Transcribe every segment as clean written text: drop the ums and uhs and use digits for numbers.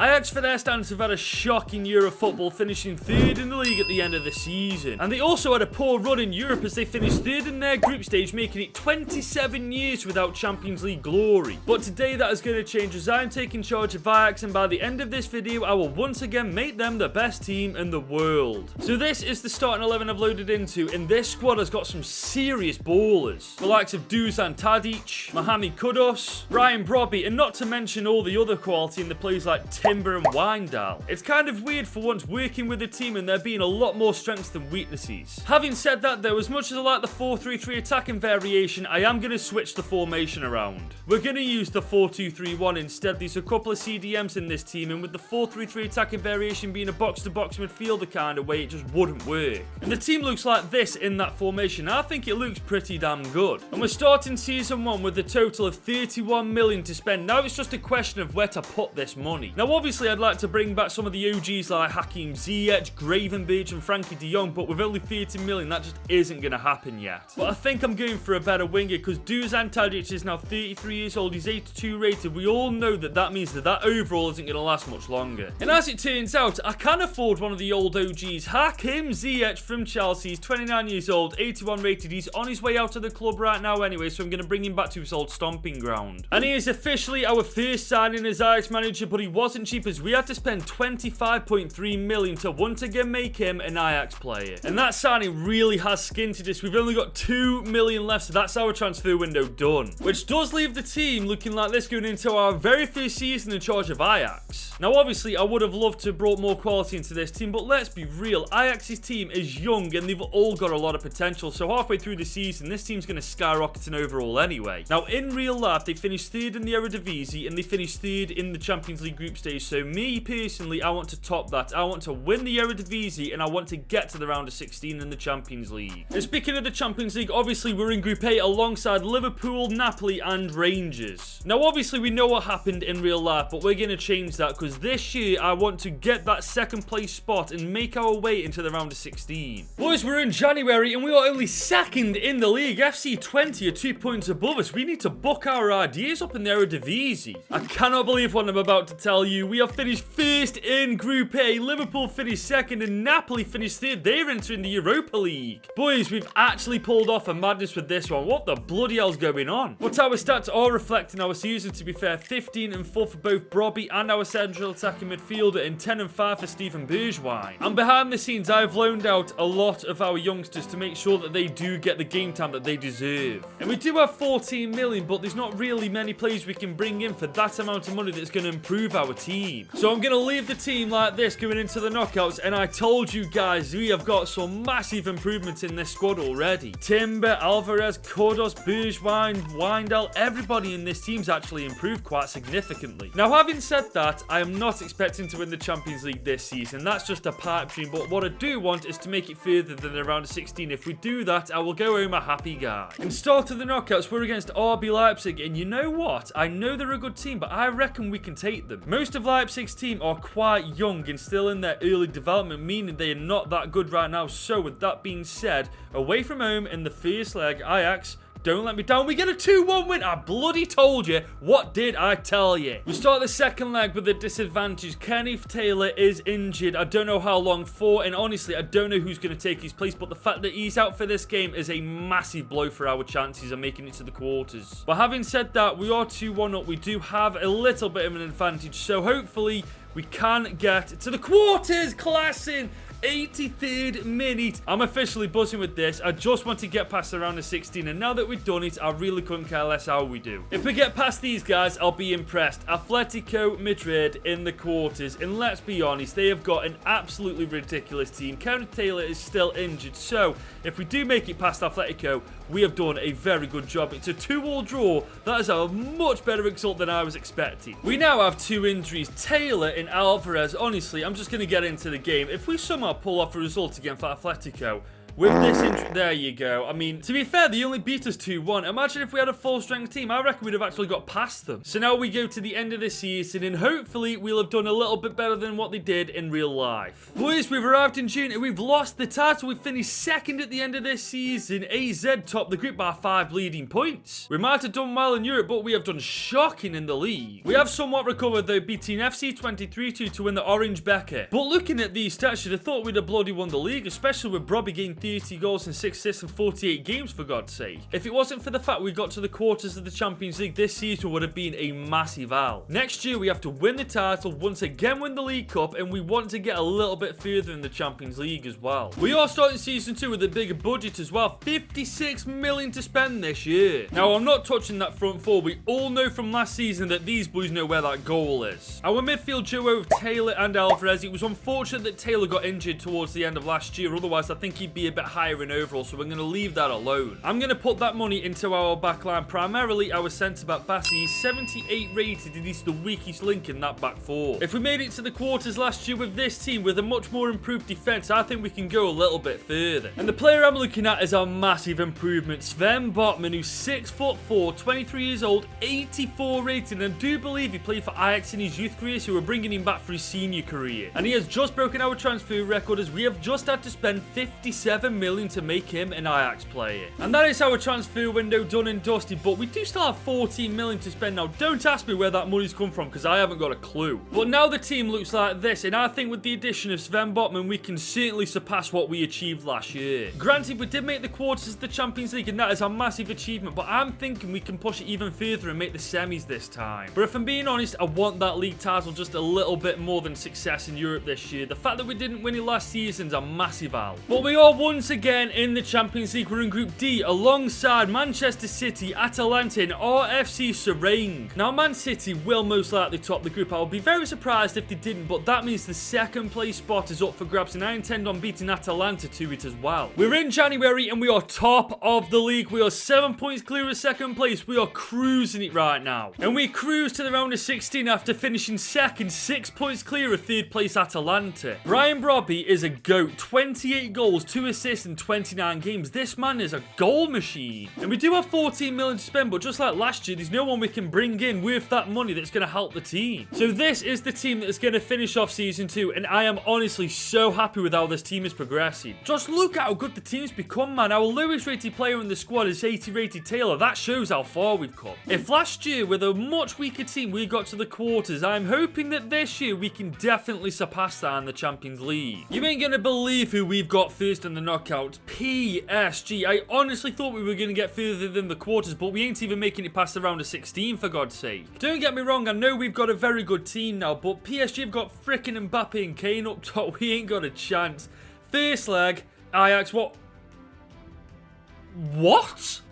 Ajax for their standards have had a shocking year of football, finishing third in the league at the end of the season. And they also had a poor run in Europe as they finished third in their group stage, making it 27 years without Champions League glory. But today that is going to change as I'm taking charge of Ajax, and by the end of this video I will once again make them the best team in the world. So this is the starting 11 I've loaded into, and this squad has got some serious ballers. The likes of Dusan Tadic, Mohamed Kudus, Brian Brobby, and not to mention all the other quality in the players like Timber and Wijndal. It's kind of weird for once working with a team and there being a lot more strengths than weaknesses. Having said that though, as much as I like the 4-3-3 attacking variation, I am going to switch the formation around. We're going to use the 4-2-3-1 instead. There's a couple of CDMs in this team, and with the 4-3-3 attacking variation being a box-to-box midfielder kind of way, it just wouldn't work. And the team looks like this in that formation. I think it looks pretty damn good. And we're starting season 1 with a total of 31 million to spend. Now it's just a question of where to put this money. Now obviously I'd like to bring back some of the OGs like Hakim Ziyech, Gravenberch and Frankie de Jong, but with only 30 million that just isn't going to happen yet. But I think I'm going for a better winger because Dusan Tadic is now 33 years old, he's 82 rated. We all know that means that overall isn't going to last much longer. And as it turns out, I can afford one of the old OGs, Hakim Ziyech from Chelsea. He's 29 years old, 81 rated, he's on his way out of the club right now anyway, so I'm going to bring him back to his old stomping ground. And he is officially our first signing as Ajax manager, but he wasn't cheap as we had to spend 25.3 million to once again make him an Ajax player. And that signing really has skin to this. We've only got 2 million left, so that's our transfer window done. Which does leave the team looking like this going into our very first season in charge of Ajax. Now obviously I would have loved to have brought more quality into this team, but let's be real, Ajax's team is young and they've all got a lot of potential, so halfway through the season this team's going to skyrocket in overall anyway. Now in real life they finished third in the Eredivisie and they finished third in the Champions League group stage, so me personally I want to top that. I want to win the Eredivisie and I want to get to the round of 16 in the Champions League. And speaking of the Champions League, obviously we're in Group A alongside Liverpool, Napoli and Rangers. Now obviously we know what happened in real life, but we're going to change that because this year I want to get that second place spot and make our way into the round of 16. Boys, we're in January and we are only second in the league. FC 20 are 2 points above us. We need to book our ideas up in the Eredivisie. I cannot believe what I'm about to tell you. We have finished first in Group A. Liverpool finished second and Napoli finished third. They're entering the Europa League. Boys, we've actually pulled off a madness with this one. What the bloody hell's going on? But our stats are reflecting our season, to be fair. 15 and 4 for both Brobby and our central attacking midfielder, and 10 and 5 for Steven Bergwijn. And behind the scenes, I've loaned out a lot of our youngsters to make sure that they do get the game time that they deserve. And we do have 14 million, but there's not really many players we can bring in for that amount of money that's going to improve our team. So I'm going to leave the team like this going into the knockouts, and I told you guys, we have got some massive improvements in this squad already. Timber, Alvarez, Kudus, Bergwijn, Wijndal, everybody in this team's actually improved quite significantly. Now having said that, I am not expecting to win the Champions League this season. That's just a pipe dream, but what I do want is to make it further than the round of 16. If we do that, I will go home a happy guy. In start of the knockouts, we're against RB Leipzig, and you know what? I know they're a good team, but I reckon we can take them. Most of Leipzig's team are quite young and still in their early development, meaning they are not that good right now. So with that being said, away from home in the first leg, Ajax, don't let me down. We get a 2-1 win. I bloody told you. What did I tell you? We start the second leg with a disadvantage. Kenneth Taylor is injured. I don't know how long for, and honestly, I don't know who's going to take his place, but the fact that he's out for this game is a massive blow for our chances of making it to the quarters. But having said that, we are 2-1 up. We do have a little bit of an advantage, so hopefully we can get to the quarters. Classing 83rd minute. I'm officially buzzing with this. I just want to get past the round of 16, and now that we've done it, I really couldn't care less how we do. If we get past these guys, I'll be impressed. Atletico Madrid in the quarters, and let's be honest, they have got an absolutely ridiculous team. Kenneth Taylor is still injured, so if we do make it past Atletico, we have done a very good job. It's a 2-2 draw. That is a much better result than I was expecting. We now have 2 injuries, Taylor and Alvarez. Honestly, I'm just going to get into the game. If we somehow pull off a result against Atletico, with this intro. There you go. I mean, to be fair, they only beat us 2-1. Imagine if we had a full-strength team. I reckon we'd have actually got past them. So now we go to the end of the season, and hopefully we'll have done a little bit better than what they did in real life. Boys, we've arrived in June, and we've lost the title. We finished second at the end of this season. AZ topped the group by 5 bleeding points. We might have done well in Europe, but we have done shocking in the league. We have somewhat recovered, though, beating FC 23-2 to win the Orange Becker. But looking at these stats, you'd have thought we'd have bloody won the league, especially with Robbie getting 30 goals and 6 assists in 48 games, for God's sake. If it wasn't for the fact we got to the quarters of the Champions League, this season would have been a massive L. Next year, we have to win the title, once again win the League Cup, and we want to get a little bit further in the Champions League as well. We are starting season 2 with a bigger budget as well, 56 million to spend this year. Now, I'm not touching that front four. We all know from last season that these boys know where that goal is. Our midfield duo of Taylor and Alvarez, it was unfortunate that Taylor got injured towards the end of last year, otherwise I think he'd be a bit higher in overall, so we're going to leave that alone. I'm going to put that money into our backline, primarily our centre-back Bassi. He's 78 rated and he's the weakest link in that back four. If we made it to the quarters last year with this team with a much more improved defence, I think we can go a little bit further. And the player I'm looking at is our massive improvement, Sven Botman, who's 6'4", 23 years old, 84 rated, and I do believe he played for Ajax in his youth career, so we're bringing him back for his senior career. And he has just broken our transfer record, as we have just had to spend 57 million to make him an Ajax player. And that is our transfer window done and dusted, but we do still have 14 million to spend now. Don't ask me where that money's come from, because I haven't got a clue. But now the team looks like this, and I think with the addition of Sven Botman, we can certainly surpass what we achieved last year. Granted, we did make the quarters of the Champions League, and that is a massive achievement, but I'm thinking we can push it even further and make the semis this time. But if I'm being honest, I want that league title just a little bit more than success in Europe this year. The fact that we didn't win it last season's a massive L. But we are once again in the Champions League. We're in Group D alongside Manchester City, Atalanta, and RFC Serang. Now, Man City will most likely top the group. I would be very surprised if they didn't, but that means the second place spot is up for grabs, and I intend on beating Atalanta to it as well. We're in January, and we are top of the league. We are 7 points clear of second place. We are cruising it right now. And we cruise to the round of 16 after finishing second, 6 points clear of third place Atalanta. Brian Brobby is a GOAT. 28 goals, 2 assists in 29 games. This man is a goal machine. And we do have 14 million to spend, but just like last year, there's no one we can bring in with that money that's going to help the team. So this is the team that's going to finish off season 2, and I am honestly so happy with how this team is progressing. Just look at how good the team's become, man. Our lowest rated player in the squad is 80 rated Taylor. That shows how far we've come. If last year with a much weaker team we got to the quarters, I'm hoping that this year we can definitely surpass that in the Champions League. You ain't gonna believe who we've got first in the knockouts. PSG. I honestly thought we were gonna get further than the quarters, but we ain't even making it past the round of 16, for God's sake. Don't get me wrong, I know we've got a very good team now, but PSG have got frickin' Mbappe and Kane up top. We ain't got a chance. First leg, Ajax, what?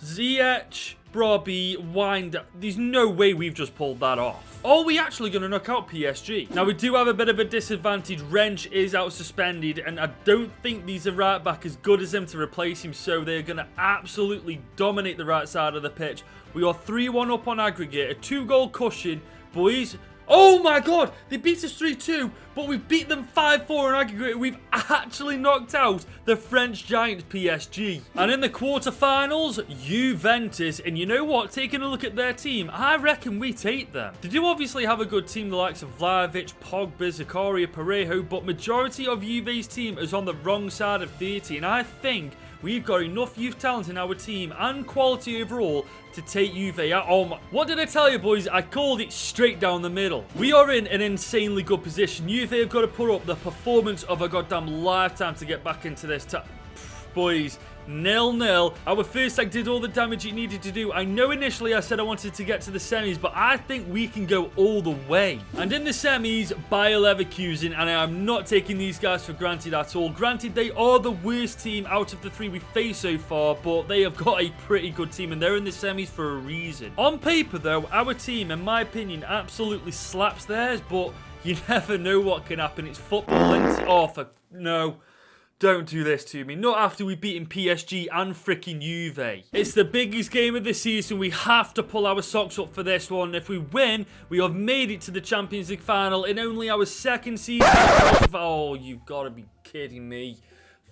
Ziyech, Brobby, Wind. There's no way we've just pulled that off. Are we actually going to knock out PSG? Now, we do have a bit of a disadvantage. Wrench is out suspended, and I don't think these are right back as good as him to replace him, so they're going to absolutely dominate the right side of the pitch. We are 3-1 up on aggregate, a 2-goal cushion. Boys, oh my god, they beat us 3-2, but we beat them 5-4 on aggregate. We've actually knocked out the French giant PSG. And in the quarterfinals, Juventus. And you know what? Taking a look at their team, I reckon we take them. They do obviously have a good team, the likes of Vlahovic, Pogba, Zakaria, Parejo, but majority of Juve's team is on the wrong side of 30, and I think we've got enough youth talent in our team and quality overall to take Juve out. Oh my, what did I tell you, boys? I called it straight down the middle. We are in an insanely good position. Juve have got to put up the performance of a goddamn lifetime to get back into this. Boys, 0-0. Our first leg did all the damage it needed to do. I know initially I said I wanted to get to the semis, but I think we can go all the way. And in the semis, Bayer Leverkusen, and I am not taking these guys for granted at all. Granted, they are the worst team out of the 3 we've faced so far, but they have got a pretty good team, and they're in the semis for a reason. On paper, though, our team, in my opinion, absolutely slaps theirs, but you never know what can happen. It's football, and no. Don't do this to me. Not after we've beaten PSG and freaking Juve. It's the biggest game of the season. We have to pull our socks up for this one. If we win, we have made it to the Champions League final in only our second season. Oh, you've got to be kidding me.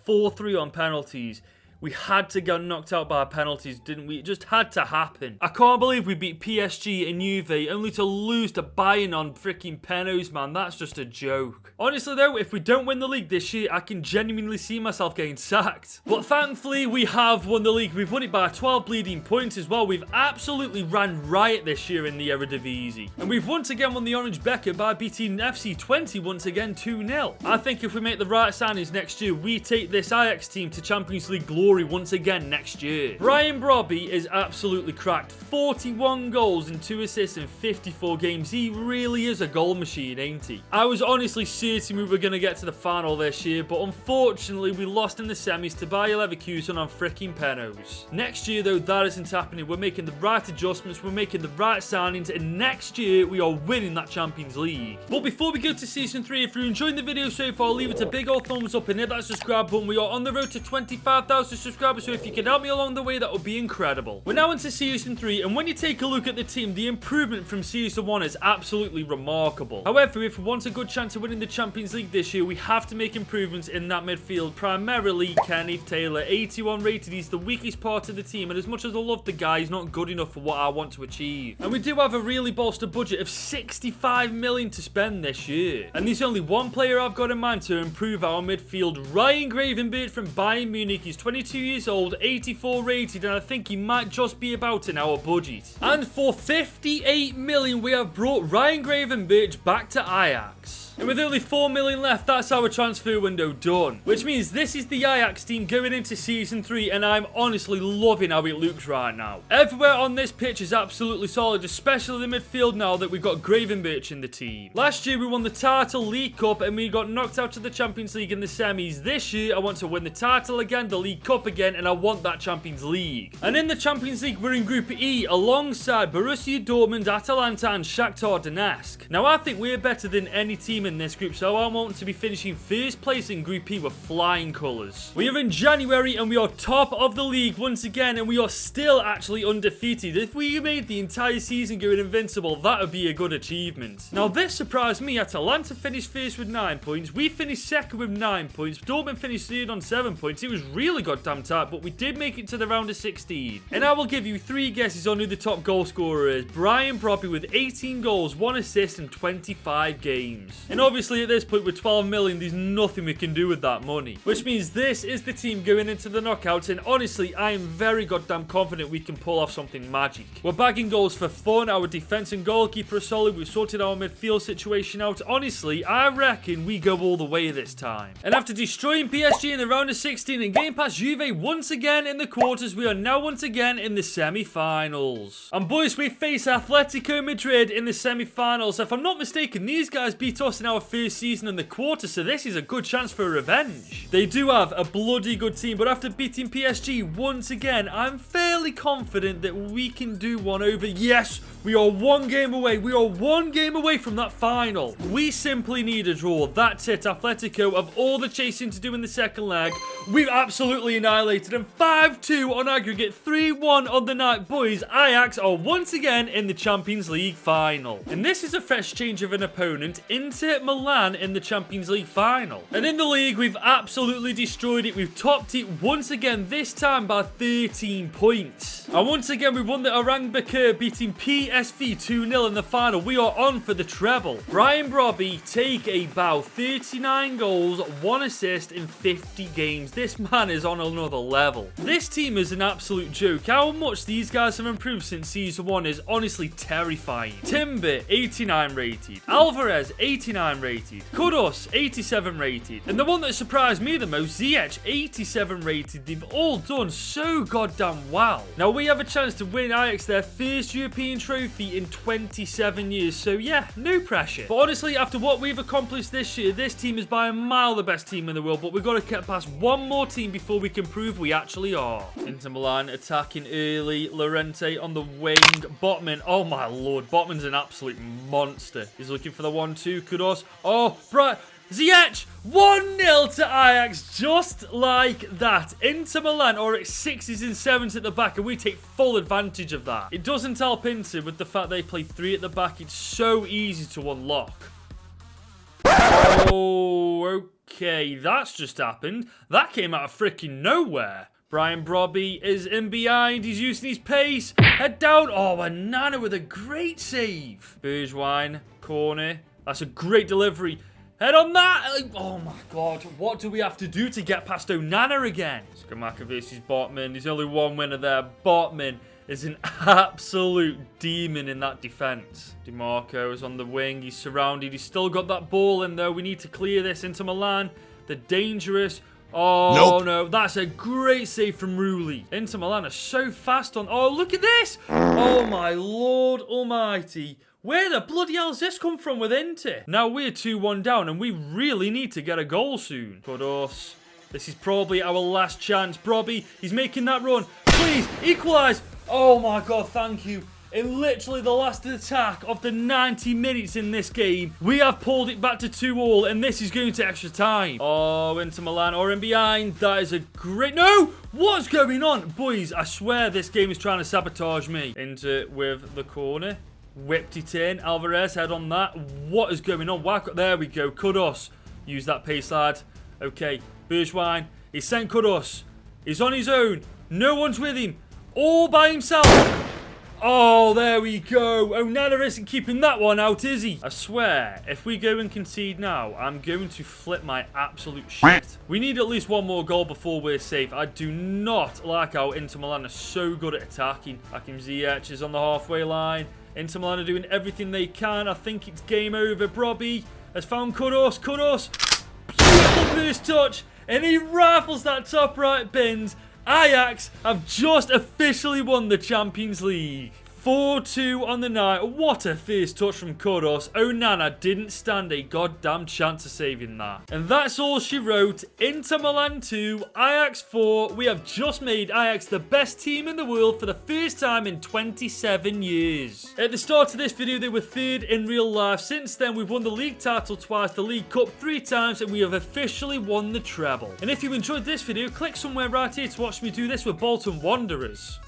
4-3 on penalties. We had to get knocked out by penalties, didn't we? It just had to happen. I can't believe we beat PSG and Juve only to lose to Bayern on freaking penalties, man. That's just a joke. Honestly, though, if we don't win the league this year, I can genuinely see myself getting sacked. But thankfully, we have won the league. We've won it by 12 bleeding points as well. We've absolutely ran riot this year in the Eredivisie. And we've once again won the Orange Becker by beating FC 20 once again 2-0. I think if we make the right signings next year, we take this Ajax team to Champions League glory once again next year. Brian Brobby is absolutely cracked. 41 goals and 2 assists in 54 games. He really is a goal machine, ain't he? I was honestly certain we were going to get to the final this year, but unfortunately we lost in the semis to Bayer Leverkusen on freaking penalties. Next year though, that isn't happening. We're making the right adjustments, we're making the right signings, and next year we are winning that Champions League. But before we go to Season 3, if you're enjoying the video so far, leave it a big old thumbs up and hit that subscribe button. We are on the road to 25,000 subscribers, so if you can help me along the way, that would be incredible. We're now into Season 3, and when you take a look at the team, the improvement from Season 1 is absolutely remarkable. However, if we want a good chance of winning the Champions League this year, we have to make improvements in that midfield, primarily Kenneth Taylor. 81 rated, he's the weakest part of the team, and as much as I love the guy, he's not good enough for what I want to achieve. And we do have a really bolstered budget of 65 million to spend this year. And there's only one player I've got in mind to improve our midfield, Ryan Gravenberch from Bayern Munich. He's 22 years old, 84 rated, and I think he might just be about in our budget. And for 58 million, we have brought Ryan Gravenberch back to Ajax. And with only 4 million left, that's our transfer window done. Which means this is the Ajax team going into Season 3, and I'm honestly loving how it looks right now. Everywhere on this pitch is absolutely solid, especially the midfield now that we've got Gravenberch in the team. Last year we won the title, League Cup, and we got knocked out of the Champions League in the semis. This year I want to win the title again, the League Cup again, and I want that Champions League. And in the Champions League we're in Group E alongside Borussia Dortmund, Atalanta and Shakhtar Donetsk. Now I think we're better than any team in this group, so I want to be finishing first place in Group E with flying colours. We are in January and we are top of the league once again, and we are still actually undefeated. If we made the entire season going invincible, that would be a good achievement. Now this surprised me. Atalanta finished first with 9 points, we finished second with 9 points, Dortmund finished third on 7 points. It was really goddamn tight, but we did make it to the round of 16. And I will give you 3 guesses on who the top goal scorer is. Brian Brobby with 18 goals, 1 assist in 25 games. And obviously at this point with 12 million, there's nothing we can do with that money. Which means this is the team going into the knockouts, and honestly, I am very goddamn confident we can pull off something magic. We're bagging goals for fun, our defense and goalkeeper are solid, we've sorted our midfield situation out. Honestly, I reckon we go all the way this time. And after destroying PSG in the round of 16 and getting past Juve once again in the quarters, we are now once again in the semi-finals. And boys, we face Atletico Madrid in the semi-finals. If I'm not mistaken, these guys beat us in our first season in the quarter, so this is a good chance for revenge. They do have a bloody good team, but after beating PSG once again, I'm fairly confident that we can do one over. Yes, we are 1 game away. We are 1 game away from that final. We simply need a draw. That's it. Atletico have all the chasing to do in the second leg. We've absolutely annihilated them. 5-2 on aggregate, 3-1 on the night. Boys, Ajax are once again in the Champions League final. And this is a fresh change of an opponent. Inter Milan in the Champions League final. And in the league, we've absolutely destroyed it. We've topped it once again, this time by 13 points. And once again, we won the Orang Bakir, beating PSV 2-0 in the final. We are on for the treble. Brian Brobby, take a bow. 39 goals, 1 assist in 50 games. This man is on another level. This team is an absolute joke. How much these guys have improved since Season 1 is honestly terrifying. Timber, 89 rated. Alvarez, 89 rated. Kudos, 87 rated. And the one that surprised me the most, Ziyech, 87 rated. They've all done so goddamn well. Now we have a chance to win Ajax their first European trophy in 27 years. So yeah, no pressure. But honestly, after what we've accomplished this year, this team is by a mile the best team in the world. But we've got to get past one more team before we can prove we actually are. Inter Milan attacking early. Llorente on the wing. Botman. Oh my lord. Botman's an absolute monster. He's looking for the 1-2. Kudos. Oh, right. Ziyech, 1-0 to Ajax, just like that. Inter Milan are at 6s and 7s at the back, and we take full advantage of that. It doesn't help Inter with the fact they play 3 at the back. It's so easy to unlock. Oh, Okay, that's just happened. That came out of freaking nowhere. Brian Brobby is in behind. He's using his pace. Head down. Oh, and Nana with a great save. Bergwijn, corner. That's a great delivery. Head on that. Oh, my God. What do we have to do to get past Onana again? Skamaka versus Botman. There's only one winner there. Botman is an absolute demon in that defense. DiMarco is on the wing. He's surrounded. He's still got that ball in, though. We need to clear this into Milan. They're dangerous. Oh, nope. No. That's a great save from Rulli. Inter Milan are so fast on... Oh, look at this. Oh, my Lord almighty. Where the bloody hell's this come from with Inter? Now we're 2-1 down, and we really need to get a goal soon. Kudos. This is probably our last chance. Brobby, he's making that run. Please, equalise. Oh, my God, thank you. In literally the last attack of the 90 minutes in this game, we have pulled it back to 2-2, and this is going to extra time. Oh, Inter Milan are in behind. That is a great... No! What's going on? Boys, I swear this game is trying to sabotage me. Inter with the corner. Whipped it in. Alvarez, head on that. What is going on? There we go. Kudos. Use that pace, lad. Okay. Bergwijn. He's sent Kudos. He's on his own. No one's with him. All by himself. Oh, there we go. Onana isn't keeping that one out, is he? I swear, if we go and concede now, I'm going to flip my absolute shit. We need at least one more goal before we're safe. I do not like how Inter Milan are so good at attacking. Hakim Ziyech is on the halfway line. Inter Milan are doing everything they can. I think it's game over. Brobby has found Kudos. Kudos. Beautiful first touch. And he rifles that top right bins. Ajax have just officially won the Champions League. 4-2 on the night. What a first touch from Kudos. Onana didn't stand a goddamn chance of saving that. And that's all she wrote. Inter Milan 2, Ajax 4. We have just made Ajax the best team in the world for the first time in 27 years. At the start of this video, they were third in real life. Since then, we've won the league title twice, the League Cup 3 times, and we have officially won the treble. And if you enjoyed this video, click somewhere right here to watch me do this with Bolton Wanderers.